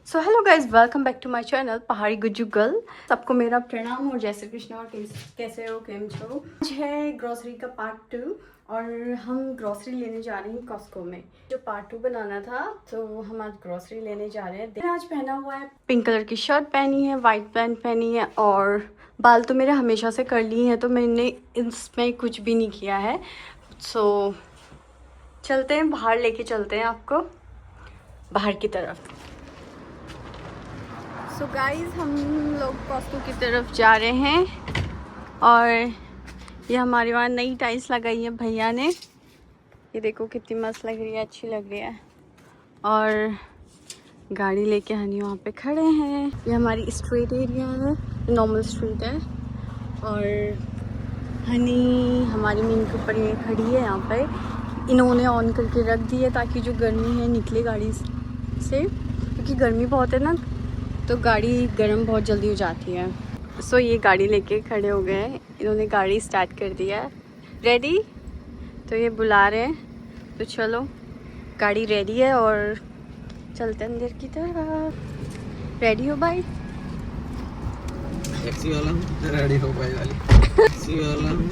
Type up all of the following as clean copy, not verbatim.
So hello guys, welcome back to my channel Pahadi Gujju girl. सबको मेरा प्रणाम और जय श्री कृष्ण। और कैसे हो, केम छो। आज है ग्रोसरी का पार्ट 2 और हम ग्रोसरी लेने जा रहे हैं कॉस्को में। जो पार्ट 2 बनाना था तो हम आज ग्रोसरी लेने जा रहे हैं। आज पहना हुआ है, पिंक कलर की शर्ट पहनी है, वाइट पैंट पहनी है और बाल तो मेरे हमेशा से कर लिए हैं तो मैंने इसमें कुछ भी नहीं किया है। सो चलते हैं बाहर, लेके चलते हैं आपको बाहर की तरफ। सो गाइस, हम लोग कॉस्को की तरफ जा रहे हैं और ये हमारे वहाँ नई टाइल्स लगाई है भैया ने। ये देखो कितनी मस्त लग रही है, अच्छी लग रही है। और गाड़ी लेके हनी वहाँ पे खड़े हैं। ये हमारी स्ट्रीट एरिया है, नॉर्मल स्ट्रीट है। और हनी हमारी मीन के ऊपर ये खड़ी है यहाँ पे। इन्होंने ऑन करके रख दी है ताकि जो गर्मी है निकले गाड़ी से, क्योंकि गर्मी बहुत है ना तो गाड़ी गर्म बहुत जल्दी हो जाती है। सो ये गाड़ी लेके खड़े हो गए हैं, इन्होंने गाड़ी स्टार्ट कर दिया है। रेडी? तो ये बुला रहे हैं, तो चलो गाड़ी रेडी है और चलते अंदर की तरफ। रेडी हो भाई? टैक्सी वाला हूँ, रेडी हो भाई वाली। टैक्सी वाला हूँ,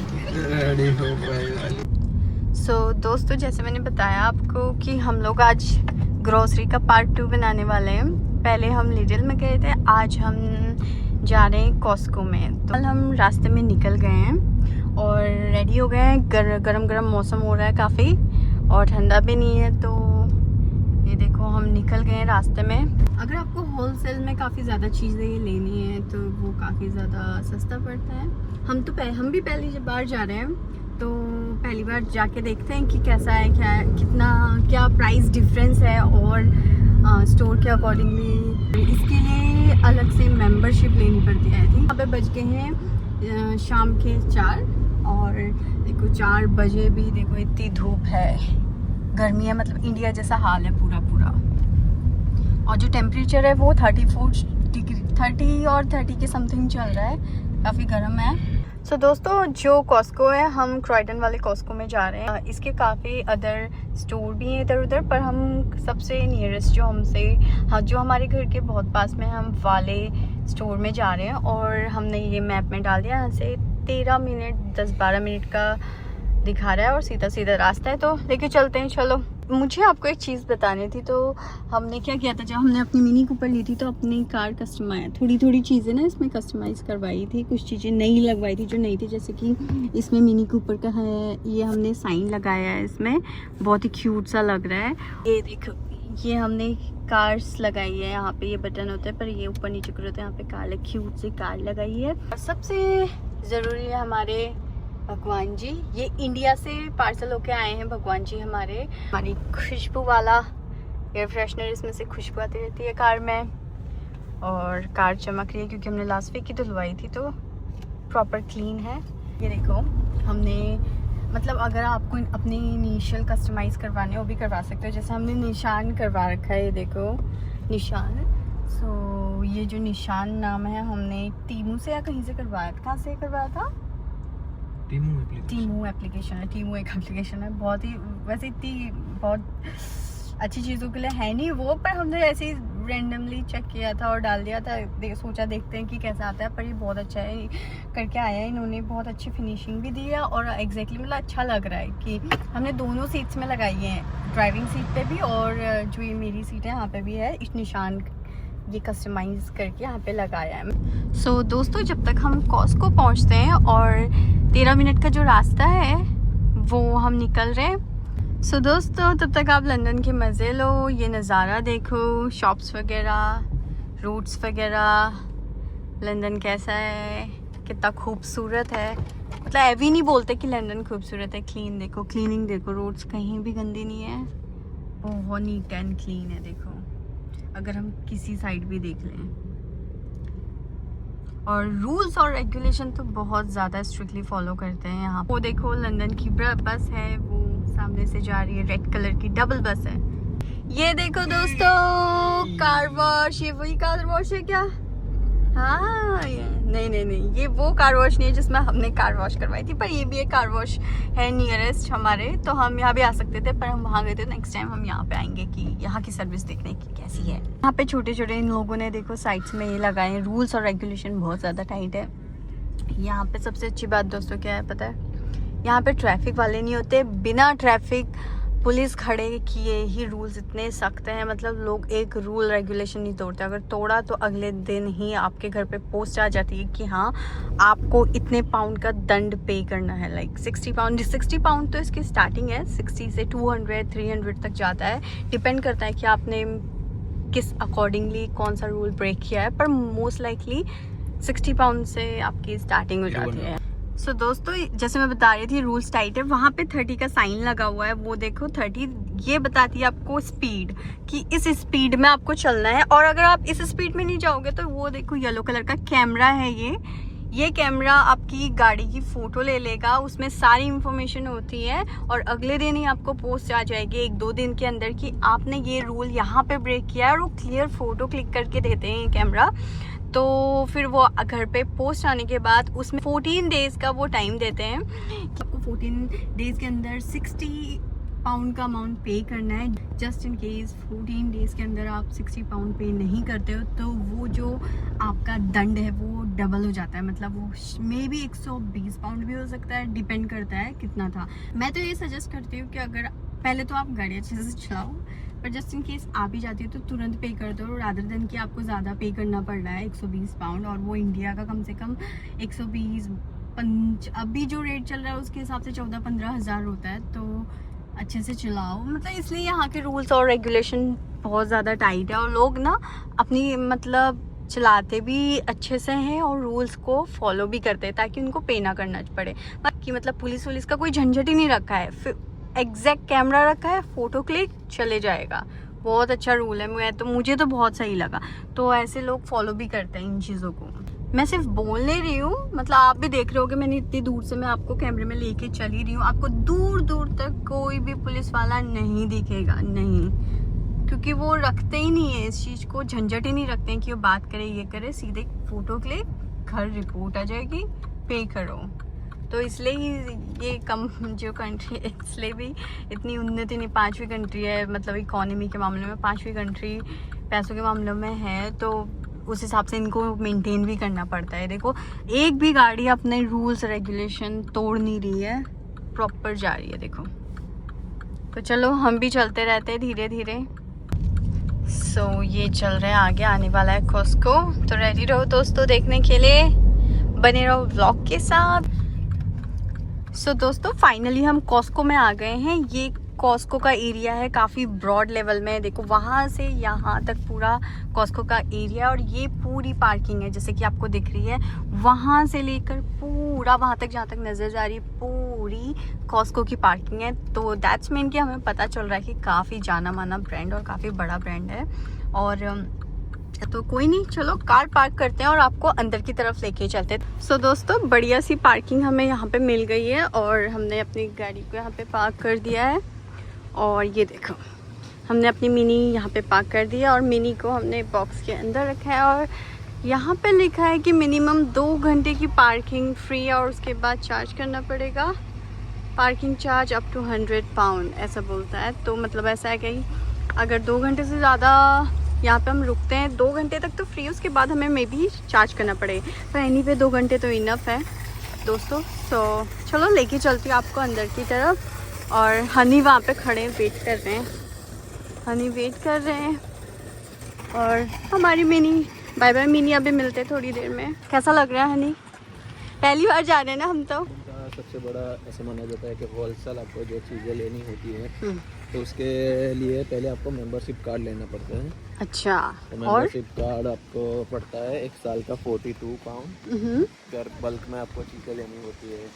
रेडी हो भाई वाली। सो दोस्तों, जैसे मैंने बताया आपको कि हम लोग आज ग्रोसरी का पार्ट 2 बनाने वाले हैं। पहले हम लिडिल में गए थे, आज हम जा रहे हैं कॉस्को में। तो कल हम रास्ते में निकल गए हैं और रेडी हो गए हैं। गरम गरम मौसम हो रहा है काफ़ी और ठंडा भी नहीं है। तो ये देखो हम निकल गए हैं रास्ते में। अगर आपको होलसेल में काफ़ी ज़्यादा चीज़ें लेनी है तो वो काफ़ी ज़्यादा सस्ता पड़ता है। हम भी पहली बार जा रहे हैं तो पहली बार जाके देखते हैं कि कैसा है, क्या प्राइस डिफरेंस है और स्टोर के अकॉर्डिंगली इसके लिए अलग से मेंबरशिप लेनी पड़ती है। आई थिंक यहाँ पे बज गए हैं शाम के 4 और देखो 4 बजे भी देखो इतनी धूप है, गर्मी है, मतलब इंडिया जैसा हाल है पूरा। और जो टेम्परेचर है वो 34 डिग्री 30 और 30 के समथिंग चल रहा है, काफ़ी गर्म है। सो दोस्तों, जो कॉस्को है, हम क्रॉयडन वाले कॉस्को में जा रहे हैं। इसके काफ़ी अदर स्टोर भी हैं इधर उधर, पर हम सबसे नियरेस्ट जो हमारे घर के बहुत पास में, हम वाले स्टोर में जा रहे हैं। और हमने ये मैप में डाल दिया, यहाँ से 13 मिनट 10-12 मिनट का दिखा रहा है और सीधा सीधा रास्ता है, तो लेके चलते हैं। चलो, मुझे आपको एक चीज़ बतानी थी। तो हमने क्या किया था, जब हमने अपनी मिनी कूपर ली थी तो अपनी कार कस्टमाइज थोड़ी चीज़ें ना इसमें कस्टमाइज़ करवाई थी। कुछ चीज़ें नई लगवाई थी जो नई थी, जैसे कि इसमें मिनी कूपर का है, ये हमने साइन लगाया है इसमें, बहुत ही क्यूट सा लग रहा है। ये देखो, ये हमने कार्स लगाई है, यहाँ पे ये बटन होता है पर ये ऊपर नीचे कर होता है। यहाँ पे कार क्यूट सी कार लगाई है। और सबसे ज़रूरी है हमारे भगवान जी, ये इंडिया से पार्सल होके आए हैं भगवान जी हमारी खुशबू वाला एयर फ्रेशनर, इसमें से खुशबू आती रहती है कार में। और कार चमक रही है क्योंकि हमने लास्ट वीक की धुलवाई थी तो प्रॉपर क्लीन है। ये देखो, हमने मतलब अगर आपको अपने इनिशियल कस्टमाइज़ करवाने वो भी करवा सकते हो। जैसे हमने निशान करवा रखा है, ये देखो निशान। सो ये जो निशान नाम है, हमने टीमू से या कहीं से करवाया था। कहाँ से करवाया था? टीमू एप्लीकेशन है। टीमू एक एप्लीकेशन है, बहुत ही वैसे इतनी बहुत अच्छी चीज़ों के लिए है नहीं वो, पर हमने ऐसे ही रेंडमली चेक किया था और डाल दिया था। सोचा देखते हैं कि कैसा आता है, पर ये बहुत अच्छा है करके आया है। इन्होंने बहुत अच्छी फिनिशिंग भी दी है और एग्जैक्टली मतलब अच्छा लग रहा है कि हमने दोनों सीट्स में लगाई है, ड्राइविंग सीट पे भी और जो ये मेरी सीट है यहाँ पे भी है। इस निशान ये कस्टमाइज करके यहाँ पे लगाया है। सो दोस्तों, जब तक हम कॉस्को पहुँचते हैं और 13 मिनट का जो रास्ता है वो हम निकल रहे हैं। सो दोस्तों, तब तक आप लंदन के मज़े लो, ये नज़ारा देखो, शॉप्स वगैरह, रोड्स वगैरह। लंदन कैसा है, कितना खूबसूरत है। मतलब ऐवी नहीं बोलते कि लंदन खूबसूरत है, क्लीन देखो, क्लीनिंग देखो, रोड्स कहीं भी गंदी नहीं है, बहुत नीट एंड क्लीन है। देखो, अगर हम किसी साइड भी देख लें, और रूल्स और रेगुलेशन तो बहुत ज़्यादा स्ट्रिक्टली फॉलो करते हैं यहाँ। वो देखो, लंदन की बस है, वो सामने से जा रही है, रेड कलर की डबल बस है। ये देखो दोस्तों, कार वॉश, ये वही कार वॉश है क्या? हाँ नहीं, ये वो कार वॉश नहीं है जिसमें हमने कार वॉश करवाई थी, पर ये भी एक कार वॉश है नियरेस्ट हमारे, तो हम यहाँ भी आ सकते थे, पर हम वहाँ गए थे। नेक्स्ट टाइम हम यहाँ पे आएंगे कि यहाँ की सर्विस देखने की कैसी है। यहाँ पे छोटे छोटे इन लोगों ने देखो साइड्स में ये लगाए हैं, रूल्स और रेगुलेशन बहुत ज़्यादा टाइट है। यहाँ पे सबसे अच्छी बात दोस्तों क्या है पता है, यहाँ पे ट्रैफिक वाले नहीं होते, बिना ट्रैफिक पुलिस खड़े किए ही रूल्स इतने सख्त हैं, मतलब लोग एक रूल रेगुलेशन नहीं तोड़ते, अगर तोड़ा तो अगले दिन ही आपके घर पे पोस्ट आ जाती है कि हाँ आपको इतने पाउंड का दंड पे करना है। लाइक 60 पाउंड, 60 पाउंड तो इसकी स्टार्टिंग है, 60 से 200 300 तक जाता है, डिपेंड करता है कि आपने किस अकॉर्डिंगली कौन सा रूल ब्रेक किया है, पर मोस्ट लाइकली 60 पाउंड से आपकी स्टार्टिंग हो जाती है। सो दोस्तों जैसे मैं बता रही थी रूल्स टाइट है, वहाँ पे 30 का साइन लगा हुआ है, वो देखो 30 ये बताती है आपको स्पीड कि इस स्पीड में आपको चलना है, और अगर आप इस स्पीड में नहीं जाओगे तो वो देखो येलो कलर का कैमरा है, ये कैमरा आपकी गाड़ी की फ़ोटो ले लेगा, उसमें सारी इंफॉर्मेशन होती है, और अगले दिन ही आपको पोस्ट आ जाएगी 1-2 दिन के अंदर कि आपने ये रूल यहाँ पे ब्रेक किया है, और वो क्लियर फ़ोटो क्लिक करके देते हैं ये कैमरा। तो फिर वो घर पे पोस्ट आने के बाद उसमें 14 डेज़ का वो टाइम देते हैं कि आपको 14 डेज़ के अंदर 60 पाउंड का अमाउंट पे करना है। जस्ट इन केस 14 डेज़ के अंदर आप 60 पाउंड पे नहीं करते हो तो वो जो आपका दंड है वो डबल हो जाता है, मतलब वो मे बी 120 पाउंड भी हो सकता है, डिपेंड करता है कितना था। मैं तो ये सजेस्ट करती हूँ कि अगर पहले तो आप गाड़ी अच्छे से चलाओ, पर जस्ट इन केस आप ही जाती हो तो तुरंत पे कर दो, रादर देन कि आपको ज़्यादा पे करना पड़ रहा है 120 पाउंड, और वो इंडिया का कम से कम 120 अभी जो रेट चल रहा है उसके हिसाब से 14-15 हज़ार होता है। तो अच्छे से चलाओ, मतलब इसलिए यहाँ के रूल्स और रेगुलेशन बहुत ज़्यादा टाइट है, और लोग ना अपनी मतलब चलाते भी अच्छे से हैं और रूल्स को फॉलो भी करते हैं ताकि उनको पे ना करना पड़े। बाकी मतलब पुलिस का कोई झंझट ही नहीं रखा है, फिर एग्जैक्ट कैमरा रखा है, फ़ोटो क्लिक चले जाएगा। बहुत अच्छा रूल है, मुझे तो बहुत सही लगा। तो ऐसे लोग फॉलो भी करते हैं इन चीज़ों को। मैं सिर्फ बोल नहीं रही हूँ, मतलब आप भी देख रहे हो कि मैंने इतनी दूर से मैं आपको कैमरे में लेके चली रही हूँ, आपको दूर दूर तक कोई भी पुलिस वाला नहीं दिखेगा, नहीं, क्योंकि वो रखते ही नहीं है इस चीज़ को, झंझट ही नहीं रखते हैं कि वो बात करे ये करे, सीधे फ़ोटो क्लिक, घर रिपोर्ट आ जाएगी, पे करो। तो इसलिए ही ये कम जो कंट्री, इसलिए भी इतनी उन्नति नहीं, 5वीं कंट्री है, मतलब इकोनॉमी के मामले में 5वीं कंट्री पैसों के मामले में है, तो उस हिसाब से इनको मेंटेन भी करना पड़ता है। देखो एक भी गाड़ी अपने रूल्स रेगुलेशन तोड़ नहीं रही है, प्रॉपर जा रही है देखो। तो चलो हम भी चलते रहते हैं धीरे धीरे। सो ये चल रहे हैं, आगे आने वाला है कॉस्को, तो रेडी रहो दोस्तों देखने के लिए, बने रहो व्लॉग के साथ। सो दोस्तों फाइनली हम कॉस्को में आ गए हैं। ये कॉस्को का एरिया है, काफ़ी ब्रॉड लेवल में, देखो वहाँ से यहाँ तक पूरा कॉस्को का एरिया, और ये पूरी पार्किंग है जैसे कि आपको दिख रही है, वहाँ से लेकर पूरा वहाँ तक जहाँ तक नज़र जा रही है पूरी कॉस्को की पार्किंग है। तो दैट्स मीन कि हमें पता चल रहा है कि काफ़ी जाना माना ब्रांड और काफ़ी बड़ा ब्रांड है। और तो कोई नहीं, चलो कार पार्क करते हैं और आपको अंदर की तरफ लेके चलते हैं। सो दोस्तों बढ़िया सी पार्किंग हमें यहाँ पे मिल गई है, और हमने अपनी गाड़ी को यहाँ पे पार्क कर दिया है, और ये देखो हमने अपनी मिनी यहाँ पे पार्क कर दिया, और मिनी को हमने बॉक्स के अंदर रखा है, और यहाँ पे लिखा है कि मिनिमम 2 घंटे की पार्किंग फ्री है, और उसके बाद चार्ज करना पड़ेगा, parking charge up to 100 pound ऐसा बोलता है। तो मतलब ऐसा है कि अगर 2 घंटे से ज़्यादा यहाँ पे हम रुकते हैं, 2 घंटे तक तो फ्री, उसके बाद हमें मे बी चार्ज करना पड़ेगा, पर एनी पे 2 घंटे तो इनफ है दोस्तों। सो चलो लेके चलती हूँ आपको अंदर की तरफ, और हनी वहाँ पे खड़े वेट कर रहे हैं, हनी वेट कर रहे हैं, और हमारी मिनी, बाय बाय मिनी, अभी मिलते हैं थोड़ी देर में। कैसा लग रहा है हनी? पहली बार जा रहे हैं ना हम तो। सबसे बड़ा ऐसा माना जाता है कि होलसेल आपको जो चीज़ें लेनी होती है तो उसके लिए पहले आपको मेंबरशिप कार्ड लेना पड़ता है। अच्छा, तो मेंबरशिप कार्ड आपको पड़ता है 1 साल का 42 पाउंड। अगर बल्क में आपको चीज़ें लेनी होती है,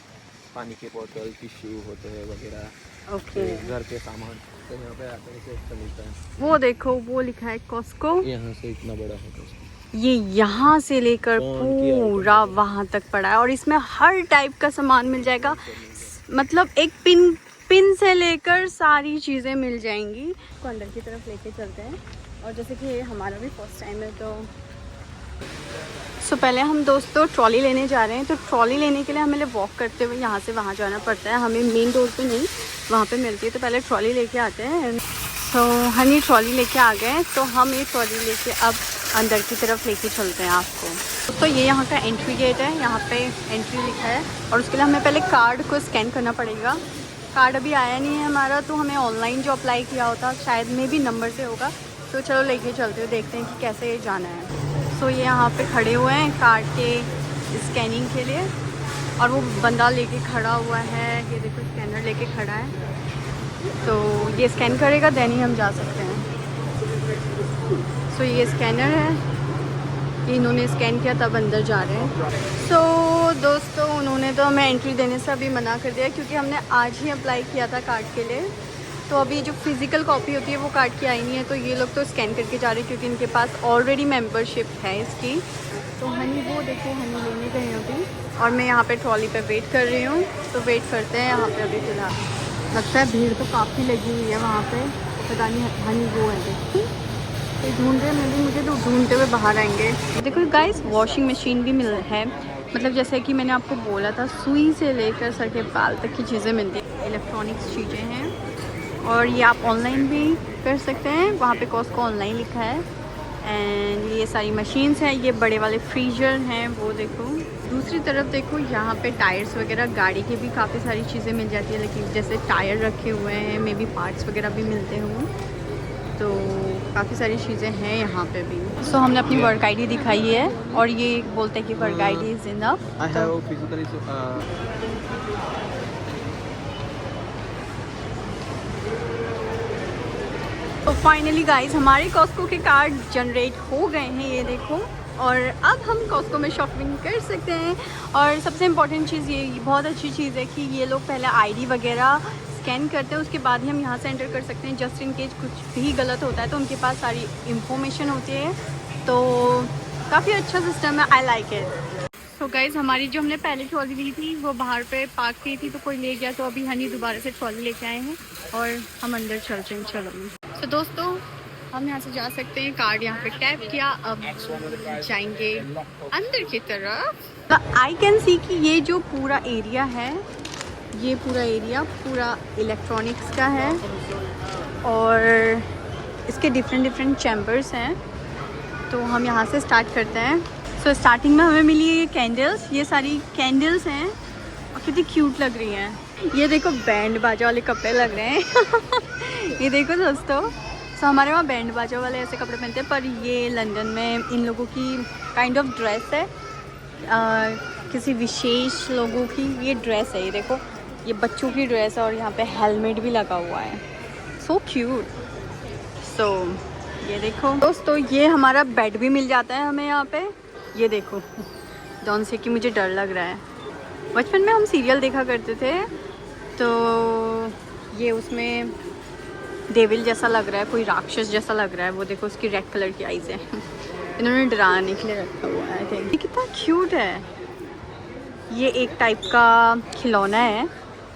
पानी की बोतल, टिश्यू होते हैं वगैरह, ओके, घर के सामान, तो यहाँ पे आसानी से अच्छा मिलता है। वो देखो वो लिखा है कॉस्को, यहाँ से इतना बड़ा है कॉस्को, ये यहाँ से लेकर पूरा वहाँ तक पड़ा है, और इसमें हर टाइप का सामान मिल जाएगा, मतलब एक पिन से लेकर सारी चीज़ें मिल जाएंगी। तो अंदर की तरफ लेके चलते हैं, और जैसे कि हमारा भी फर्स्ट टाइम है तो सो पहले हम दोस्तों ट्रॉली लेने जा रहे हैं। तो ट्रॉली लेने के लिए हमें वॉक करते हुए यहाँ से वहाँ जाना पड़ता है, हमें मेन डोर पे नहीं वहाँ पे मिलती है। तो पहले ट्रॉली लेके आते हैं। तो हनी ट्रॉली लेके आ गए, तो हम ये ट्रॉली लेके अब अंदर की तरफ लेके चलते हैं आपको। तो ये यहाँ का एंट्री गेट है, यहाँ पे एंट्री लिखा है और उसके लिए हमें पहले कार्ड को स्कैन करना पड़ेगा। कार्ड अभी आया नहीं है हमारा, तो हमें ऑनलाइन जो अप्लाई किया होता शायद में भी नंबर से होगा। तो चलो लेके चलते हो, देखते हैं कि कैसे जाना है। सो ये यहाँ पे खड़े हुए हैं कार्ड के स्कैनिंग के लिए और वो बंदा लेके खड़ा हुआ है। ये देखो स्कैनर लेके खड़ा है, तो ये स्कैन करेगा देन ही हम जा सकते हैं। सो ये स्कैनर है, ये इन्होंने स्कैन किया तब अंदर जा रहे हैं। सो दोस्तों उन्होंने तो हमें एंट्री देने से अभी मना कर दिया, क्योंकि हमने आज ही अप्लाई किया था कार्ड के लिए। तो अभी जो फिज़िकल कॉपी होती है वो कार्ड की आई नहीं है, तो ये लोग तो स्कैन करके जा रहे हैं क्योंकि इनके पास ऑलरेडी मेंबरशिप है इसकी। तो हनी वो देखो हनी लेने गए हैं अभी, और मैं यहाँ पे ट्रॉली पे वेट कर रही हूँ। तो वेट करते हैं यहाँ पे अभी फ़िलहाल। लगता है भीड़ तो काफ़ी लगी हुई है वहाँ पे, पता नहीं हनी वो है देखो तो ढूंढ रहे हैं, मुझे तो ढूंढते हुए बाहर आएंगे। देखो गाइस वॉशिंग मशीन भी मिल है, मतलब जैसे कि मैंने आपको बोला था सुई से लेकर सर के बाल तक की चीज़ें मिलती हैं, इलेक्ट्रॉनिक्स चीज़ें हैं। और ये आप ऑनलाइन भी कर सकते हैं, वहाँ पे कॉस्को ऑनलाइन लिखा है। एंड ये सारी मशीन्स हैं, ये बड़े वाले फ्रीजर हैं वो देखो। दूसरी तरफ देखो यहाँ पे टायर्स वगैरह गाड़ी की भी काफ़ी सारी चीज़ें मिल जाती है, लेकिन जैसे टायर रखे हुए हैं, मे बी पार्ट्स वगैरह भी मिलते हों, तो काफ़ी सारी चीज़ें हैं यहाँ पे भी। सो हमने अपनी वर्क आईडी दिखाई है और ये बोलते हैं कि वर्क आईडी इज़ इनफ। तो फाइनली गाइस हमारे कॉस्को के कार्ड जनरेट हो गए हैं, ये देखो। और अब हम कॉस्को में शॉपिंग कर सकते हैं। और सबसे इम्पॉर्टेंट चीज़ ये बहुत अच्छी चीज़ है कि ये लोग पहले आईडी वगैरह स्कैन करते हैं, उसके बाद ही हम यहाँ से एंटर कर सकते हैं। जस्ट इन केस कुछ भी गलत होता है तो उनके पास सारी इंफॉर्मेशन होती है, तो काफ़ी अच्छा सिस्टम है, आई लाइक इट। तो गाइज़ हमारी जो हमने पहले ट्रॉली ली थी वो बाहर पे पार्क की थी, तो कोई ले गया, तो अभी हनी दोबारा से ट्रॉली लेके आए हैं और हम अंदर चल रहे हैं। चलो तो दोस्तों हम यहाँ से जा सकते हैं, कार्ड यहाँ पे टैप किया, अब जाएंगे अंदर की तरफ। तो आई कैन सी कि ये जो पूरा एरिया है, ये पूरा एरिया पूरा इलेक्ट्रॉनिक्स का है और इसके डिफरेंट चैम्बर्स हैं। तो हम यहाँ से स्टार्ट करते हैं। सो स्टार्टिंग में हमें मिली ये कैंडल्स, ये सारी कैंडल्स हैं और कितनी क्यूट लग रही हैं। ये देखो बैंड बाजा वाले कपड़े लग रहे हैं ये देखो दोस्तों, सो हमारे वहाँ बैंड बाजा वाले ऐसे कपड़े पहनते हैं, पर ये लंदन में इन लोगों की काइंड ऑफ ड्रेस है, किसी विशेष लोगों की ये ड्रेस है। ये देखो ये बच्चों की ड्रेस है और यहाँ पे हेलमेट भी लगा हुआ है, सो क्यूट। सो ये देखो दोस्तों ये हमारा बेड भी मिल जाता है हमें यहाँ पे। ये देखो डॉन से कि मुझे डर लग रहा है, बचपन में हम सीरियल देखा करते थे, तो ये उसमें डेविल जैसा लग रहा है, कोई राक्षस जैसा लग रहा है। वो देखो उसकी रेड कलर की आईज है इन्होंने डराने के लिए रखा हुआ है। ये कितना क्यूट है, ये एक टाइप का खिलौना है,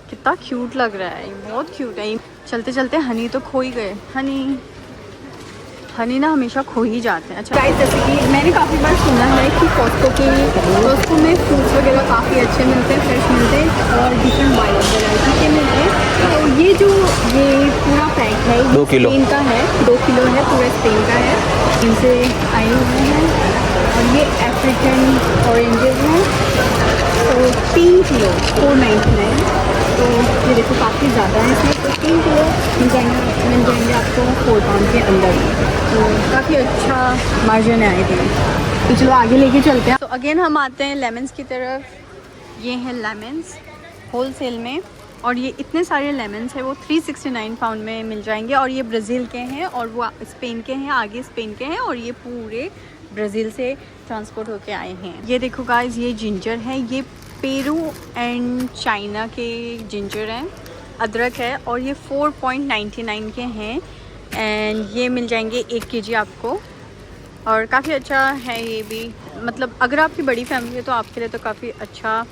कितना क्यूट लग रहा है, ये बहुत क्यूट है। चलते चलते हनी तो खो ही गए, हनी ना हमेशा खो ही जाते हैं। अच्छा गाइस जैसे कि मैंने काफ़ी बार सुना है कि कॉस्को में फ्रूट्स वगैरह काफ़ी अच्छे मिलते हैं, फ्रेश मिलते हैं और डिफरेंट वैरायटी के मिलते हैं। तो ये पूरा पैक है, 2 किलो का है, 2 किलो है, पूरा स्पेन का है, इनसे आए हुए हैं। और ये अफ्रीकन ऑरेंजेस हैं, तो 3 किलो 499। तो ये देखो काफ़ी ज़्यादा है इसमें, तो 3 किलो मिल जाएंगे आपको 4 पाउंड के अंदर। तो काफ़ी अच्छा मार्जिन है आई थिंक। तो चलो आगे लेके चलते हैं। तो अगेन हम आते हैं लेमन्स की तरफ। ये हैं लेमन्स होल सेल में, और ये इतने सारे लेमन्स हैं वो 369 पाउंड में मिल जाएंगे। और ये ब्राज़ील के हैं और वो स्पेन के हैं, आगे स्पेन के हैं, और ये पूरे ब्राज़ील से ट्रांसपोर्ट होके आए हैं। ये देखो गाइस ये जिंजर है, ये पेरू एंड चाइना के जिंजर हैं, अदरक है, और ये 4.99 के हैं। एंड ये मिल जाएंगे 1 kg आपको, और काफ़ी अच्छा है ये भी, मतलब अगर आपकी बड़ी फैमिली है तो आपके लिए तो काफ़ी अच्छा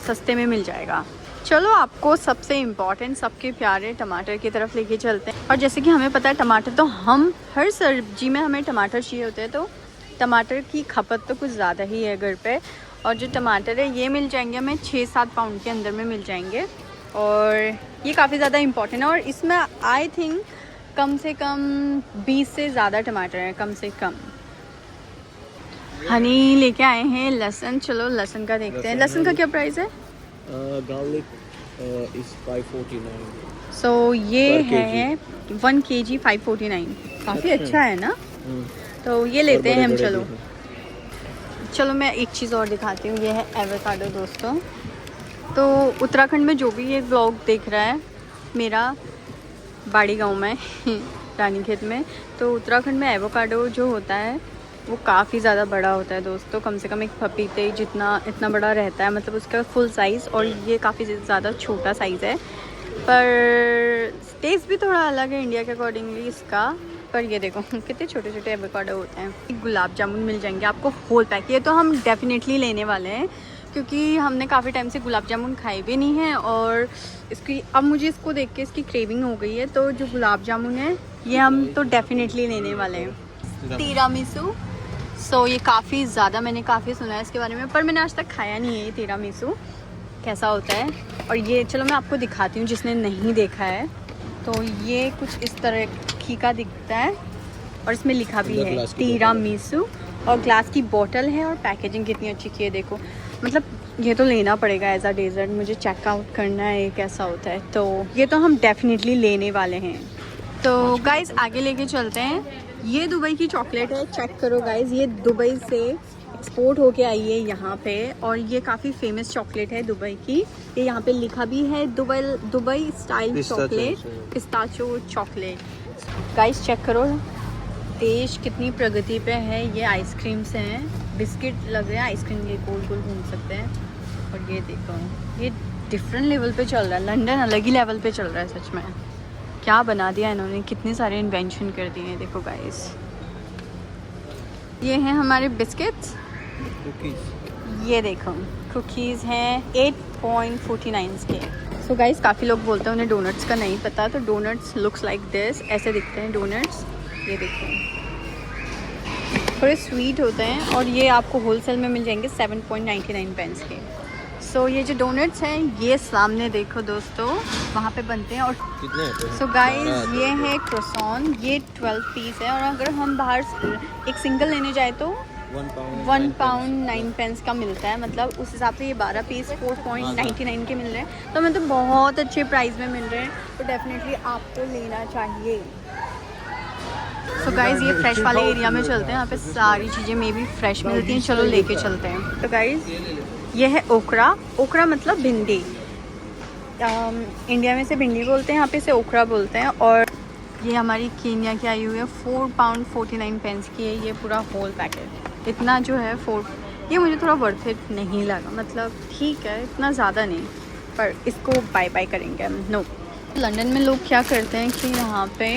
सस्ते में मिल जाएगा। चलो आपको सबसे इम्पॉर्टेंट सबके प्यारे टमाटर की तरफ लेके चलते हैं। और जैसे कि हमें पता है टमाटर तो हम हर सब्जी में हमें टमाटर चाहिए होते हैं, तो टमाटर की खपत तो कुछ ज़्यादा ही है घर पे। और जो टमाटर है ये मिल जाएंगे हमें 6-7 पाउंड के अंदर में मिल जाएंगे, और ये काफ़ी ज़्यादा इम्पोर्टेंट है। और इसमें आई थिंक कम से कम 20 से ज़्यादा टमाटर हैं, कम से कम। हनी लेके आए हैं लहसुन, चलो लहसुन का देखते हैं। लहसुन का क्या प्राइस है? Garlic is 549। सो ये है 1 kg 549, काफ़ी अच्छा है ना। तो ये लेते हैं हम। चलो मैं एक चीज़ और दिखाती हूँ, ये है एवोकाडो दोस्तों। तो उत्तराखंड में जो भी ये ब्लॉग देख रहा है, मेरा बाड़ी गांव में रानीखेत में, तो उत्तराखंड में एवोकाडो जो होता है वो काफ़ी ज़्यादा बड़ा होता है दोस्तों। कम से कम एक पपीते जितना इतना बड़ा रहता है, मतलब उसका फुल साइज़। और ये काफ़ी ज़्यादा छोटा साइज़ है, पर टेस्ट भी थोड़ा अलग है इंडिया के अकॉर्डिंगली इसका। पर ये देखो कितने छोटे छोटे एवोकाडो होते हैं। गुलाब जामुन मिल जाएंगे आपको होल पैक। ये तो हम डेफिनेटली लेने वाले हैं, क्योंकि हमने काफ़ी टाइम से गुलाब जामुन खाए भी नहीं हैं, और इसकी अब मुझे इसको देख के इसकी क्रेविंग हो गई है। तो जो गुलाब जामुन है ये हम तो डेफिनेटली लेने वाले हैं। तिरामिसू, सो ये काफ़ी ज़्यादा मैंने काफ़ी सुना है इसके बारे में, पर मैंने आज तक खाया नहीं है ये तिरामिसू कैसा होता है। और ये चलो मैं आपको दिखाती हूँ जिसने नहीं देखा है। तो ये कुछ इस तरह का दिखता है, और इसमें लिखा भी है तिरामिसू, और ग्लास की बोतल है, और पैकेजिंग कितनी अच्छी की है देखो। मतलब ये तो लेना पड़ेगा एज अ डेजर्ट, मुझे चेकआउट करना है ये कैसा होता है। तो ये तो हम डेफिनेटली लेने वाले हैं। तो गाइज़ आगे लेके चलते हैं। ये दुबई की चॉकलेट है, चेक करो गाइज़, ये दुबई से एक्सपोर्ट होके आई है यहाँ पे, और ये काफ़ी फेमस चॉकलेट है दुबई की। ये यहाँ पे लिखा भी है Dubai style chocolate, pistachio chocolate. Guys check करो देश कितनी प्रगति पे है। ये आइसक्रीम्स हैं, बिस्किट लग रहे हैं, आइसक्रीम ये गोल गोल घूम सकते हैं। और ये देखो ये डिफरेंट लेवल पे चल रहा है, लंदन अलग ही लेवल पे चल रहा है। सच में क्या बना दिया इन्होंने, कितने सारे इन्वेंशन कर दिए हैं देखो गाइस। ये हैं हमारे बिस्किट्स, ये देखो कुकीज़ हैं 8.49 के। सो गाइस काफ़ी लोग बोलते हैं उन्हें डोनट्स का नहीं पता, तो डोनट्स लुक्स लाइक दिस, ऐसे दिखते हैं डोनट्स। ये देखो थोड़े स्वीट होते हैं, और ये आपको होलसेल में मिल जाएंगे 7.99 पेंस के। सो ये जो डोनट्स हैं ये सामने देखो दोस्तों, वहाँ पे बनते हैं। और सो गाइस ये है क्रोसॉन, ये 12 पीस है, और अगर हम बाहर एक सिंगल लेने जाए तो 1 पाउंड 9 पेंस का मिलता है। मतलब उस हिसाब से ये 12 पीस 4.99 के मिल रहे हैं, तो मतलब बहुत अच्छे प्राइस में मिल रहे हैं। तो डेफिनेटली आपको लेना चाहिए। सो गाइज़ ये फ्रेश वाले एरिया में चलते हैं, यहाँ पे सारी चीज़ें मे भी फ्रेश मिलती हैं, चलो लेके चलते हैं। तो गाइज़ ये है ओकरा, ओकरा मतलब भिंडी, इंडिया में से भिंडी बोलते हैं, यहाँ पे से ओकरा बोलते हैं। और ये हमारी केन्या की आई हुई है, 4 पाउंड 49 पेंस की है ये पूरा होल पैकेट। इतना जो है ये मुझे थोड़ा वर्थ इट नहीं लगा, मतलब ठीक है इतना ज़्यादा नहीं, पर इसको बाय बाय करेंगे हम। नो, लंदन में लोग क्या करते हैं कि यहाँ पे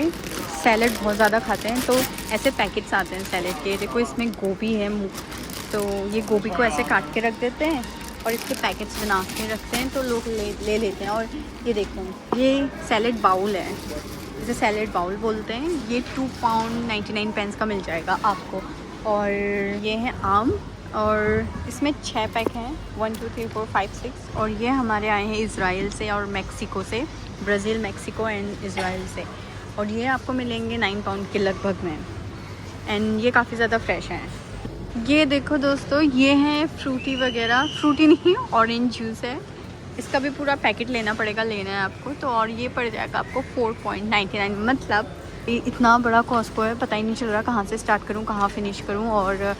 सैलड बहुत ज़्यादा खाते हैं, तो ऐसे पैकेट्स आते हैं सैलड के। देखो इसमें गोभी है, तो ये गोभी को ऐसे काट के रख देते हैं और इसके पैकेट्स बना के रखते हैं, तो लोग ले लेते हैं। और ये देखो ये सैलड बाउल है, इसे सैलड बाउल बोलते हैं। ये 2 पाउंड 99 पेंस का मिल जाएगा आपको। और ये है आम, और इसमें 6 पैक हैं, 1 2 3 4 5 6। और ये हमारे आए हैं इज़राइल से और मेक्सिको से, ब्राज़ील, मेक्सिको एंड इज़राइल से। और ये आपको मिलेंगे 9 पाउंड के लगभग में, एंड ये काफ़ी ज़्यादा फ्रेश हैं। ये देखो दोस्तों, ये हैं फ्रूटी वगैरह, फ्रूटी नहीं ऑरेंज जूस है, इसका भी पूरा पैकेट लेना है आपको। तो और ये पड़ जाएगा आपको 4.99। मतलब इतना बड़ा कॉस्को है, पता ही नहीं चल रहा कहाँ से स्टार्ट करूँ कहाँ फिनिश करूँ, और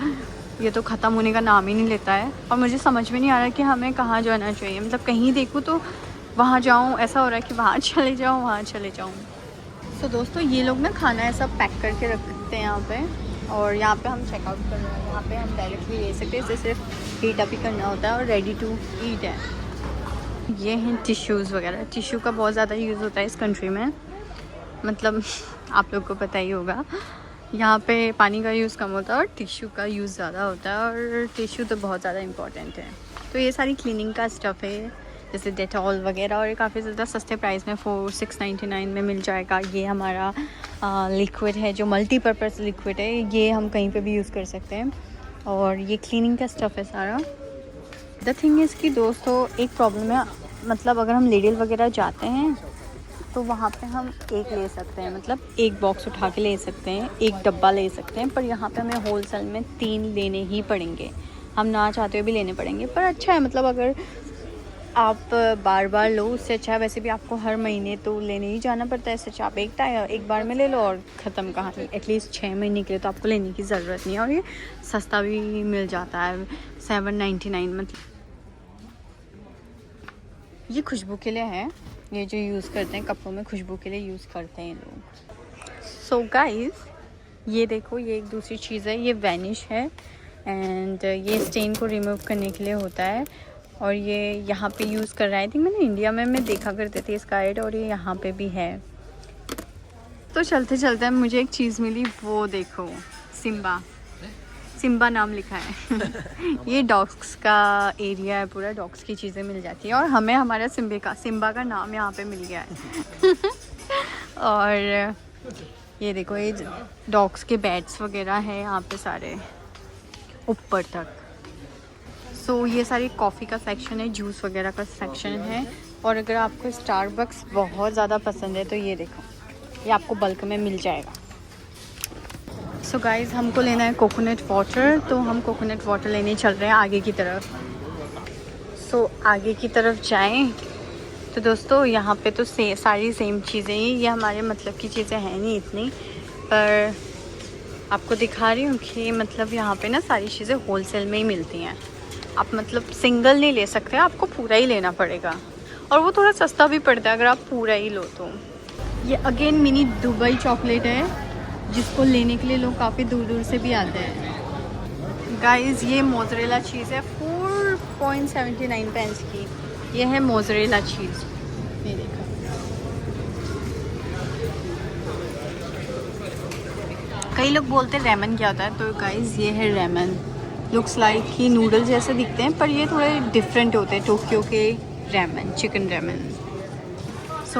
ये तो ख़त्म होने का नाम ही नहीं लेता है। और मुझे समझ में नहीं आ रहा कि हमें कहाँ जाना चाहिए, मतलब कहीं देखूँ तो वहाँ जाऊँ, ऐसा हो रहा है कि वहाँ चले जाऊँ वहाँ चले जाऊँ। तो दोस्तों ये लोग ना खाना ऐसा पैक करके रखते हैं यहाँ पे, और यहाँ पे हम चेकआउट कर रहे हैं। यहाँ पे हम डायरेक्टली ले सकते हैं, इसे सिर्फ हीट अप ही करना होता है और रेडी टू ईट है। ये हैं टिश्यूज़ वगैरह, टिश्यू का बहुत ज़्यादा यूज़ होता है इस कंट्री में, मतलब आप लोग को पता ही होगा। यहाँ पे पानी का यूज़ कम होता है और टिश्यू का यूज़ ज़्यादा होता है, और टिश्यू तो बहुत ज़्यादा इम्पॉर्टेंट है। तो ये सारी क्लीनिंग का स्टफ़ है, जैसे डेटॉल वगैरह, और ये काफ़ी ज़्यादा सस्ते प्राइस में 699 में मिल जाएगा। ये हमारा लिक्विड है जो मल्टीपर्पज़ लिक्विड है, ये हम कहीं पे भी यूज़ कर सकते हैं। और ये क्लीनिंग का स्टफ़ है सारा। द थिंग इज़ कि दोस्तों एक प्रॉब्लम है, मतलब अगर हम लिडिल वगैरह जाते हैं तो वहाँ पे हम एक ले सकते हैं, मतलब एक बॉक्स उठा के ले सकते हैं, एक डब्बा ले सकते हैं, पर यहाँ पे हमें होलसेल में 3 लेने ही पड़ेंगे। हम ना चाहते हुए भी लेने पड़ेंगे, पर अच्छा है, मतलब अगर आप बार बार लो उससे अच्छा है। वैसे भी आपको हर महीने तो लेने ही जाना पड़ता है, इससे अच्छा आप एक बार में ले लो और ख़त्म कहानी। एटलीस्ट 6 महीने के लिए तो आपको लेने की ज़रूरत नहीं है, और ये सस्ता भी मिल जाता है 799। मतलब ये खुशबू के लिए है, ये जो यूज़ करते हैं कपड़ों में खुशबू के लिए यूज़ करते हैं लोग। सो गाइस ये देखो, ये एक दूसरी चीज़ है, ये वैनिश है एंड ये स्टेन को रिमूव करने के लिए होता है। और ये यहाँ पे यूज़ कर रहा है। आई थिंक मैंने इंडिया में मैं देखा करते थे इसका ऐड, और ये यहाँ पे भी है। तो चलते चलते मुझे एक चीज़ मिली, वो देखो, सिम्बा नाम लिखा है। ये डॉग्स का एरिया है पूरा, डॉग्स की चीज़ें मिल जाती हैं, और हमें हमारा सिम्बा का नाम यहाँ पे मिल गया है। और ये देखो, ये डॉग्स के बेड्स वगैरह है यहाँ पे सारे ऊपर तक। सो ये सारी कॉफ़ी का सेक्शन है, जूस वगैरह का सेक्शन है। और अगर आपको स्टारबक्स बहुत ज़्यादा पसंद है तो ये देखो, ये आपको बल्क में मिल जाएगा। सो गाइज़ हमको लेना है कोकोनट वाटर, तो हम कोकोनट वाटर लेने चल रहे हैं आगे की तरफ। सो आगे की तरफ जाएं तो दोस्तों यहाँ पे तो सारी सेम चीज़ें ही, ये हमारे मतलब की चीज़ें हैं नहीं इतनी, पर आपको दिखा रही हूँ कि मतलब यहाँ पे ना सारी चीज़ें होलसेल में ही मिलती हैं। आप मतलब सिंगल नहीं ले सकते, आपको पूरा ही लेना पड़ेगा, और वो थोड़ा सस्ता भी पड़ता है अगर आप पूरा ही लो तो। ये अगेन मिनी दुबई चॉकलेट है, जिसको लेने के लिए लोग काफ़ी दूर दूर से भी आते हैं। गाइस ये मोज़रेला चीज़ है 4.79 पेंस की, ये है मोज़रेला चीज़। ये देखो, कई लोग बोलते हैं रेमन क्या होता है, तो गाइस ये है रेमन। लुक्स लाइक ही नूडल्स जैसे दिखते हैं, पर ये थोड़े डिफरेंट होते हैं टोक्यो के रेमन, चिकन रेमन। सो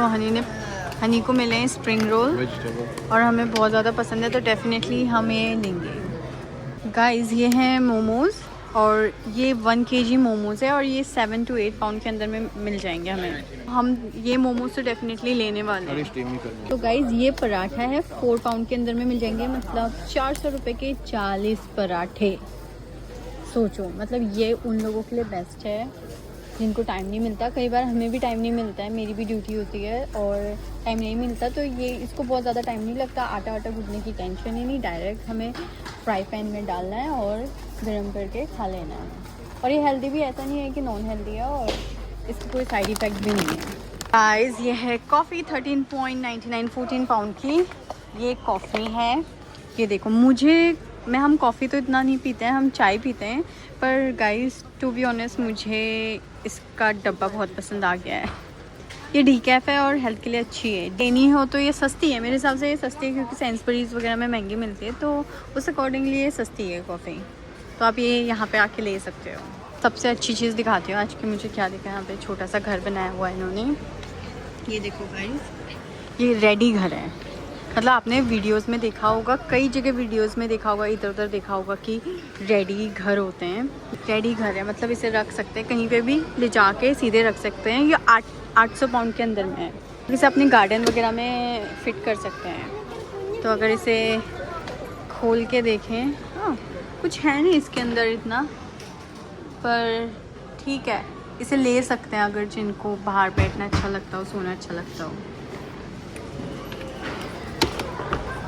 हनी को मिले हैं स्प्रिंग रोल, और हमें बहुत ज़्यादा पसंद है तो डेफिनेटली हम ये लेंगे। गाइस ये हैं मोमोज़, और ये 1 kg मोमोज़ है, और ये 7 to 8 पाउंड के अंदर में मिल जाएंगे हमें। हम ये मोमोज़ तो डेफिनेटली लेने वाले हैं। तो गाइस ये पराठा है, 4 पाउंड के अंदर में मिल जाएंगे, मतलब 400 रुपये के 40 पराठे। सोचो, मतलब ये उन लोगों के लिए बेस्ट है जिनको टाइम नहीं मिलता। कई बार हमें भी टाइम नहीं मिलता है, मेरी भी ड्यूटी होती है और टाइम नहीं मिलता, तो ये इसको बहुत ज़्यादा टाइम नहीं लगता। आटा गूंदने की टेंशन ही नहीं, डायरेक्ट हमें फ्राई पैन में डालना है और गर्म करके खा लेना है। और ये हेल्दी भी, ऐसा नहीं है कि नॉन हेल्दी है, और इसका कोई साइड इफ़ेक्ट भी नहीं है। गाइस ये है कॉफ़ी 13.99, 14 पाउंड की ये कॉफ़ी है। ये देखो, हम कॉफ़ी तो इतना नहीं पीते हैं, हम चाय पीते हैं, पर गाइस टू बी ऑनेस्ट मुझे इसका डब्बा बहुत पसंद आ गया है। ये डीकैफ है और हेल्थ के लिए अच्छी है। लेनी हो तो ये सस्ती है, मेरे हिसाब से ये सस्ती है, क्योंकि सेंसबरीज वगैरह में महंगी मिलती है, तो उस अकॉर्डिंगली ये सस्ती है कॉफ़ी, तो आप ये यहाँ पे आके ले सकते हो। सबसे अच्छी चीज़ दिखाती हूँ आज की, मुझे क्या दिखा। यहाँ पे छोटा सा घर बनाया हुआ है इन्होंने, ये देखो गाइस, ये रेडी घर है। मतलब आपने वीडियोस में देखा होगा, कई जगह वीडियोस में देखा होगा, इधर उधर देखा होगा कि रेडी घर होते हैं। रेडी घर है, मतलब इसे रख सकते हैं कहीं पे भी ले जाके सीधे रख सकते हैं। ये 800 पाउंड के अंदर में है। इसे अपने गार्डन वगैरह में फ़िट कर सकते हैं। तो अगर इसे खोल के देखें, हाँ कुछ है नहीं इसके अंदर इतना, पर ठीक है, इसे ले सकते हैं अगर जिनको बाहर बैठना अच्छा लगता हो, सोना अच्छा लगता हो।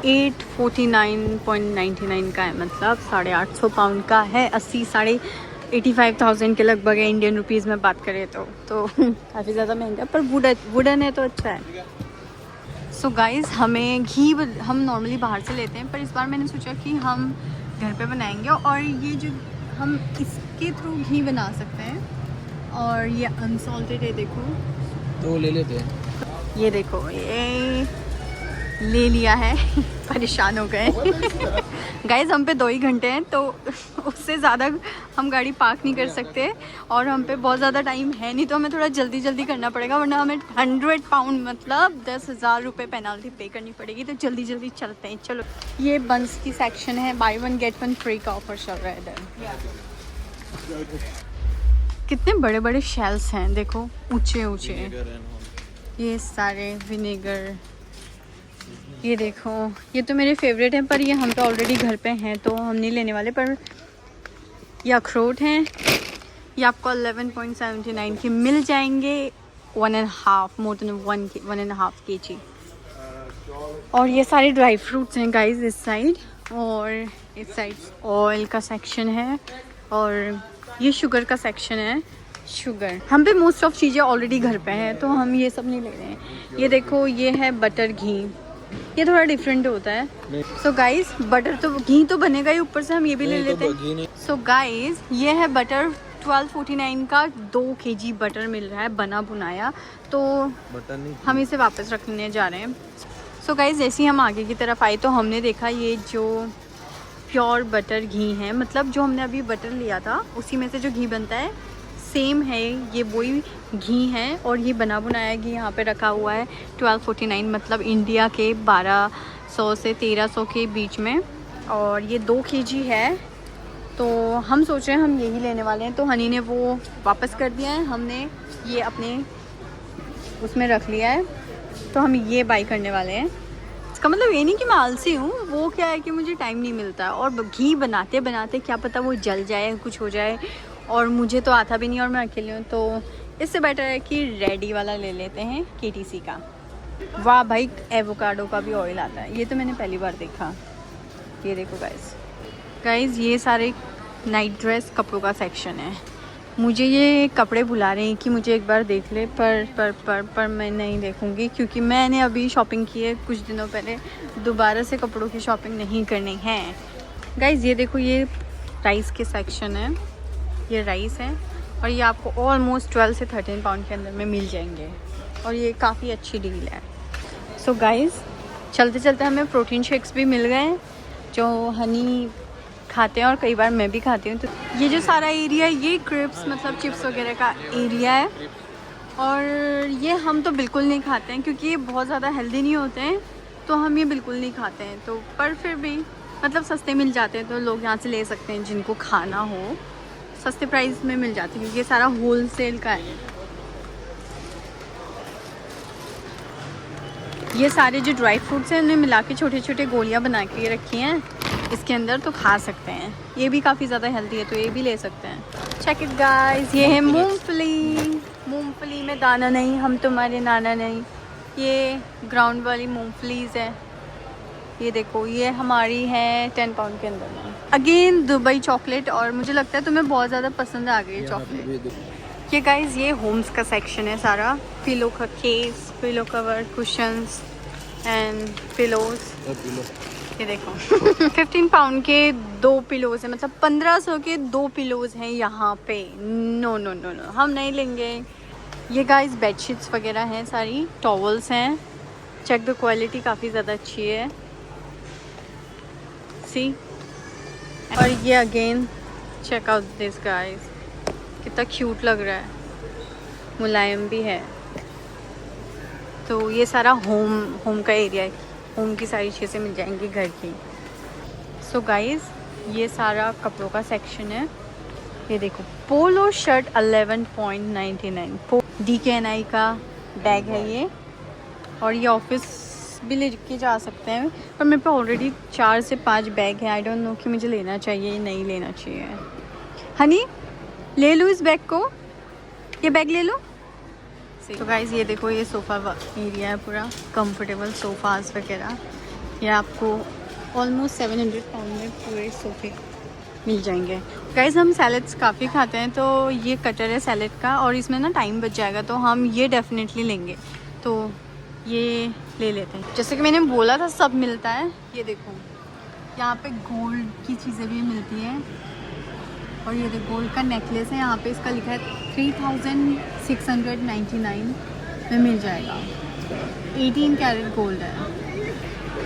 849.99 का है, मतलब 850 पाउंड का है। 85,000 के लगभग है इंडियन रुपीज़ में बात करें तो काफ़ी ज़्यादा महंगा, पर वुडन है तो अच्छा है। सो गाइज़ हमें घी हम नॉर्मली बाहर से लेते हैं, पर इस बार मैंने सोचा कि हम घर पे बनाएंगे, और ये जो हम इसके थ्रू घी बना सकते हैं। और ये अनसॉल्टेड है, देखो, तो ले लेते हैं। ये देखो, ये ले लिया है। परेशान हो गए। गाइज हम पे 2 ही घंटे हैं तो उससे ज़्यादा हम गाड़ी पार्क नहीं कर सकते और हम पे बहुत ज़्यादा टाइम है नहीं, तो हमें थोड़ा जल्दी जल्दी करना पड़ेगा, वरना हमें 100 पाउंड मतलब 10,000 रुपये पेनल्टी पे करनी पड़ेगी। तो जल्दी जल्दी चलते हैं। चलो, ये बंस की सेक्शन है, बाय 1 गेट 1 फ्री का ऑफर चल रहा है इधर। कितने बड़े बड़े शेल्स हैं, देखो ऊंचे ऊंचे। ये सारे विनेगर, ये देखो, ये तो मेरे फेवरेट हैं, पर ये हम तो ऑलरेडी घर पे हैं तो हम नहीं लेने वाले। पर ये अखरोट हैं, ये आपको 11.79 के मिल जाएंगे, 1.5 मोर देन 1.5 kg। और ये सारे ड्राई फ्रूट्स हैं गाइस इस साइड, और इस साइड ऑयल का सेक्शन है, और ये शुगर का सेक्शन है। शुगर हम पे मोस्ट ऑफ चीज़ें ऑलरेडी घर पे हैं तो हम ये सब नहीं ले रहे हैं। ये देखो, ये है बटर घी, ये थोड़ा डिफरेंट होता है। सो गाइस, बटर तो घी तो बनेगा ही, ऊपर से हम ये भी ले लेते हैं। सो गाइस, ये है बटर 1249 का 2 kg बटर मिल रहा है बना बुनाया, तो हम इसे वापस रखने जा रहे हैं। सो गाइस, जैसे ही हम आगे की तरफ आए तो हमने देखा ये जो प्योर बटर घी है, मतलब जो हमने अभी बटर लिया था उसी में से जो घी बनता है सेम है, ये वही घी है। और ये बना बनाया घी यहाँ पे रखा हुआ है 1249, मतलब इंडिया के 1200 से 1300 के बीच में, और ये 2 kg है। तो हम सोच रहे हैं हम यही लेने वाले हैं, तो हनी ने वो वापस कर दिया है, हमने ये अपने उसमें रख लिया है, तो हम ये बाई करने वाले हैं। इसका मतलब ये नहीं कि मैं आलसी हूँ, वो क्या है कि मुझे टाइम नहीं मिलता, और घी बनाते बनाते क्या पता वो जल जाए, कुछ हो जाए, और मुझे तो आता भी नहीं और मैं अकेले हूँ, तो इससे बेटर है कि रेडी वाला ले लेते हैं KTC का। वाह भाई, एवोकाडो का भी ऑयल आता है, ये तो मैंने पहली बार देखा। ये देखो गाइस, ये सारे नाइट ड्रेस कपड़ों का सेक्शन है। मुझे ये कपड़े बुला रहे हैं कि मुझे एक बार देख ले, पर मैं नहीं देखूंगी, क्योंकि मैंने अभी शॉपिंग की है कुछ दिनों पहले, दोबारा से कपड़ों की शॉपिंग नहीं करनी है। गाइस, ये देखो, ये राइस के सेक्शन है, ये राइस है, और ये आपको ऑलमोस्ट 12 से 13 पाउंड के अंदर में मिल जाएंगे, और ये काफ़ी अच्छी डील है। सो गाइस, चलते चलते हमें प्रोटीन शेक्स भी मिल गए जो हनी खाते हैं और कई बार मैं भी खाती हूँ। तो ये जो सारा एरिया है ये क्रिप्स मतलब चिप्स वगैरह का एरिया है, और ये हम तो बिल्कुल नहीं खाते हैं क्योंकि ये बहुत ज़्यादा हेल्दी नहीं होते हैं, तो हम ये बिल्कुल नहीं खाते हैं। तो पर फिर भी मतलब सस्ते मिल जाते हैं तो लोग यहाँ से ले सकते हैं, जिनको खाना हो सस्ते प्राइस में मिल जाती है, क्योंकि ये सारा होल सेल का है। ये सारे जो ड्राई फ्रूट्स हैं उन्हें मिला के छोटे छोटे गोलियाँ बना के रखी हैं इसके अंदर, तो खा सकते हैं। ये भी काफ़ी ज़्यादा हेल्दी है तो ये भी ले सकते हैं। चेक इट गाइस, ये है मूंगफली। मूंगफली में दाना नहीं, हम तुम्हारे नाना नहीं। ये ग्राउंड वाली मूंगफलीज़ है। ये देखो, ये हमारी है 10 पाउंड के अंदर में। अगेन दुबई चॉकलेट, और मुझे लगता है तुम्हें बहुत ज़्यादा पसंद आ गई चॉकलेट। ये गाइस, ये होम्स का सेक्शन है सारा, पिलो का case, pillow cover, cushions and pillows. ये देखो 15 पाउंड के 2 पिलोज हैं, मतलब 1500 के 2 पिलोज हैं यहाँ पे। नो नो नो नो, हम नहीं लेंगे। ये गाइस बेडशीट्स वगैरह हैं, सारी टॉवल्स हैं। चेक द क्वालिटी, काफ़ी ज़्यादा अच्छी है। सी, और ये again check out this guys, कितना क्यूट लग रहा है, मुलायम भी है। तो ये सारा होम का एरिया है, होम की सारी चीज़ें मिल जाएंगी घर की। सो गाइस, ये सारा कपड़ों का सेक्शन है। ये देखो, पोलो शर्ट 11.99, DKNI का बैग है ये, और ये ऑफिस भी ले के जा सकते हैं, पर मेरे पे ऑलरेडी 4 से 5 बैग है। आई डोंट नो कि मुझे लेना चाहिए या नहीं लेना चाहिए। हनी, ले लूँ इस बैग को, ये बैग ले लो। तो गाइस, ये देखो, ये सोफ़ा एरिया है पूरा, कंफर्टेबल सोफ़ाज़ वगैरह। ये आपको ऑलमोस्ट 700 पाउंड में पूरे सोफ़े मिल जाएंगे। गाइस, हम सैलेड्स काफ़ी खाते हैं, तो ये कटर है सैलेड का, और इसमें ना टाइम बच जाएगा, तो हम ये डेफिनेटली लेंगे। तो ये ले लेते हैं। जैसे कि मैंने बोला था सब मिलता है। ये देखो, यहाँ पे गोल्ड की चीज़ें भी मिलती हैं, और ये देखो गोल्ड का नेकलेस है, यहाँ पे इसका लिखा है 3699 में मिल जाएगा। 18 कैरेट गोल्ड है।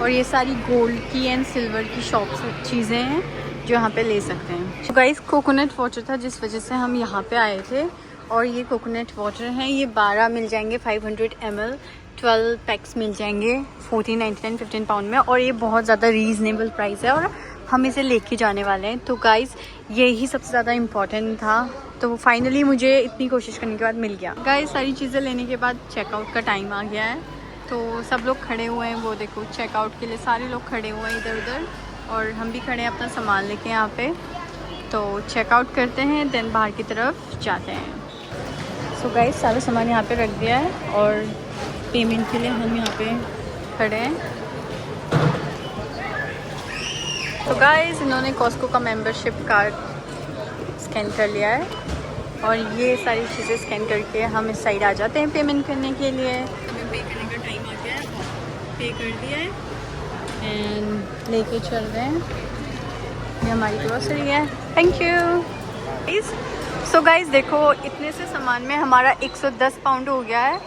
और ये सारी गोल्ड की एंड सिल्वर की शॉप्स चीज़ें हैं जो यहाँ पे ले सकते हैं। तो गाइस कोकोनट वाटर था जिस वजह से हम यहाँ पे आए थे, और ये कोकोनट वाटर हैं, ये 12 मिल जाएंगे 500 ml, 12 पैक्स मिल जाएंगे 14.99 15 पाउंड में, और ये बहुत ज़्यादा रीज़नेबल प्राइस है और हम इसे लेके जाने वाले हैं। तो गाइस यही सबसे ज़्यादा इम्पॉर्टेंट था, तो फाइनली मुझे इतनी कोशिश करने के बाद मिल गया। गाइस सारी चीज़ें लेने के बाद चेकआउट का टाइम आ गया है, तो सब लोग खड़े हुए हैं, वो देखो चेकआउट के लिए सारे लोग खड़े हुए हैं इधर उधर, और हम भी खड़े हैं अपना सामान लेके यहाँ पे। तो चेकआउट करते हैं, देन बाहर की तरफ जाते हैं। सो गाइस सारा सामान यहाँ पे रख दिया है और पेमेंट के लिए हम यहाँ पे खड़े हैं। तो गाइस इन्होंने कॉस्को का मेंबरशिप कार्ड स्कैन कर लिया है, और ये सारी चीज़ें स्कैन करके हम इस साइड आ जाते हैं पेमेंट करने के लिए। हमें पे करने का टाइम आ गया है, पे कर दिया है एंड लेके चल रहे हैं। ये हमारी ग्रोसरी है। Thank you. सो गाइस देखो इतने से सामान में हमारा 110 पाउंड हो गया है।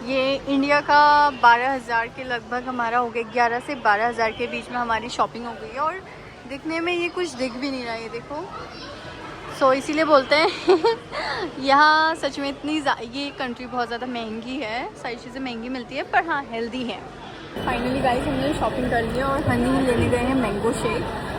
ये इंडिया का 12,000 के लगभग हमारा हो गया, 11 से 12,000 के बीच में हमारी शॉपिंग हो गई है, और दिखने में ये कुछ दिख भी नहीं रहा है, ये देखो। सो इसीलिए बोलते हैं यहाँ सच में ये कंट्री बहुत ज़्यादा महंगी है, सारी चीज़ें महंगी मिलती है पर हाँ हेल्दी है। फाइनली गाइस हमने शॉपिंग कर ली है और हनी लेने गए हैं मैंगो शेक।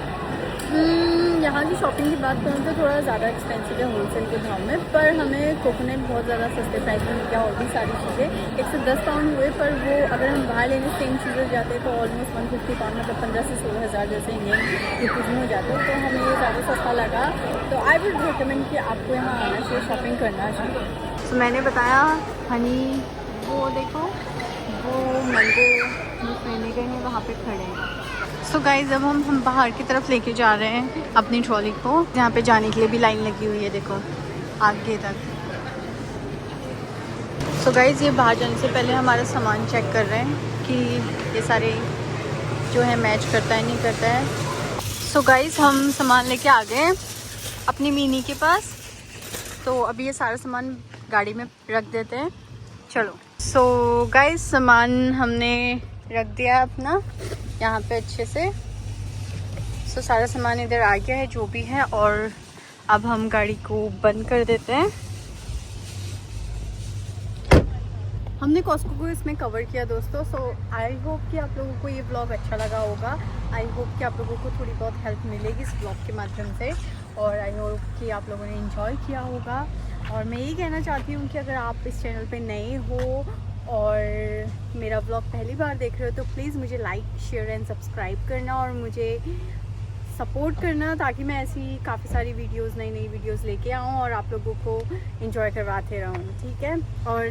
यहाँ की शॉपिंग की बात करूँ तो थोड़ा ज़्यादा एक्सपेंसिव है होलसेल के भाव में, पर हमें कोकोनट बहुत ज़्यादा सस्ते प्राइस में मिल गया, और भी सारी चीज़ें 110 पाउंड हुए, पर वो अगर हम बाहर लेने सेम चीज़ें जाते हैं तो ऑलमोस्ट 150 पाउंड, मतलब 15 से 16,000 जैसे इंडियन रुपीज़ में हो जाते हैं, तो हमें ये ज़्यादा सस्ता लगा। तो आई वुड रिकमेंड कि आपको यहाँ आना चाहिए, शॉपिंग करना चाहिए। तो मैंने बताया हनी, वो देखो वो मैंगो लेने गए हैं, वहाँ पे खड़े हैं। सो गाइज अब हम बाहर की तरफ लेके जा रहे हैं अपनी ट्रॉली को, जहाँ पे जाने के लिए भी लाइन लगी हुई है, देखो आगे तक। सो गाइज ये बाहर जाने से पहले हमारा सामान चेक कर रहे हैं कि ये सारे जो है मैच करता है नहीं करता है। सो गाइज हम सामान लेके आ गए अपनी मीनी के पास, तो अभी ये सारा सामान गाड़ी में रख देते हैं, चलो। सो गाइज सामान हमने रख दिया अपना यहाँ पे अच्छे से। सो सारा सामान इधर आ गया है जो भी है, और अब हम गाड़ी को बंद कर देते हैं। हमने कॉस्को को इसमें कवर किया दोस्तों। सो आई होप कि आप लोगों को ये व्लॉग अच्छा लगा होगा। आई होप कि आप लोगों को थोड़ी बहुत हेल्प मिलेगी इस व्लॉग के माध्यम से, और आई होप कि आप लोगों ने एंजॉय किया होगा। और मैं यही कहना चाहती हूँ कि अगर आप इस चैनल पे नए हो और मेरा व्लॉग पहली बार देख रहे हो तो प्लीज़ मुझे लाइक शेयर एंड सब्सक्राइब करना और मुझे सपोर्ट करना, ताकि मैं ऐसी काफ़ी सारी वीडियोस, नई नई वीडियोस लेके आऊँ और आप लोगों को एंजॉय करवाते रहूँ, ठीक है। और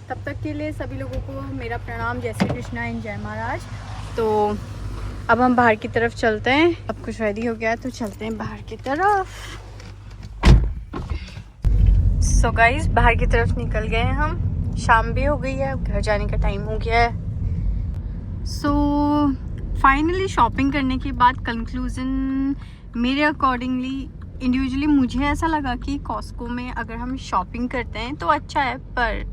तब तक के लिए सभी लोगों को मेरा प्रणाम, जय श्री कृष्णा एंड जय महाराज। तो अब हम बाहर की तरफ चलते हैं, अब कुछ रेडी हो गया तो चलते हैं बाहर की तरफ। सो गाइस बाहर की तरफ निकल गए हैं हम, शाम भी हो गई है, घर जाने का टाइम हो गया है। सो फाइनली शॉपिंग करने के बाद कंक्लूजन मेरे अकॉर्डिंगली, इंडिविजुअली मुझे ऐसा लगा कि कॉस्को में अगर हम शॉपिंग करते हैं तो अच्छा है, पर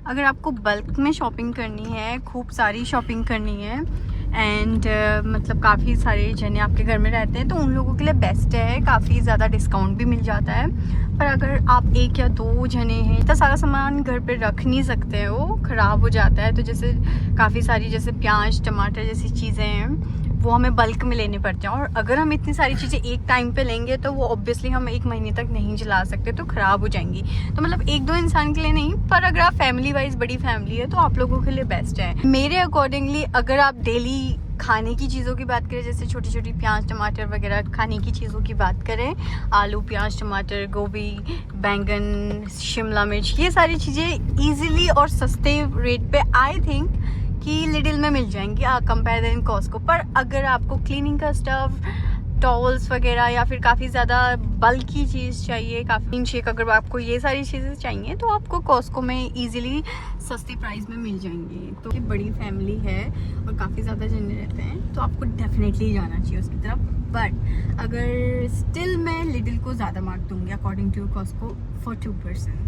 अगर आपको बल्क में शॉपिंग करनी है, खूब सारी शॉपिंग करनी है एंड मतलब काफ़ी सारे जने आपके घर में रहते हैं तो उन लोगों के लिए बेस्ट है, काफ़ी ज़्यादा डिस्काउंट भी मिल जाता है। पर अगर आप 1 या 2 जने हैं तो सारा सामान घर पे रख नहीं सकते, वो ख़राब हो जाता है। तो जैसे काफ़ी सारी जैसे प्याज टमाटर जैसी चीज़ें हैं वो हमें बल्क में लेने पड़ते हैं, और अगर हम इतनी सारी चीज़ें एक टाइम पे लेंगे तो वो ऑब्वियसली हम 1 महीने तक नहीं चला सकते, तो ख़राब हो जाएंगी। तो मतलब 1-2 इंसान के लिए नहीं, पर अगर आप फैमिली वाइज बड़ी फैमिली है तो आप लोगों के लिए बेस्ट है। मेरे अकॉर्डिंगली अगर आप डेली खाने की चीज़ों की बात करें, जैसे छोटी छोटी प्याज टमाटर वगैरह खाने की चीज़ों की बात करें, आलू प्याज टमाटर गोभी बैंगन शिमला मिर्च, ये सारी चीज़ें ईजिली और सस्ते रेट पे आई थिंक कि लिडिल में मिल जाएंगी कंपेयर देन कॉस्को। पर अगर आपको क्लीनिंग का स्टफ, टॉवल्स वगैरह या फिर काफ़ी ज़्यादा बल्की चीज़ चाहिए, काफ़ी शेक, अगर आपको ये सारी चीज़ें चाहिए तो आपको कॉस्को में इजीली सस्ती प्राइस में मिल जाएंगी। तो ये बड़ी फैमिली है और काफ़ी ज़्यादा जने रहते हैं तो आपको डेफिनेटली जाना चाहिए उसकी तरफ। बट अगर स्टिल मैं लिडिल को ज़्यादा मार्क दूँगी अकॉर्डिंग टू कॉस्को फॉर 2%।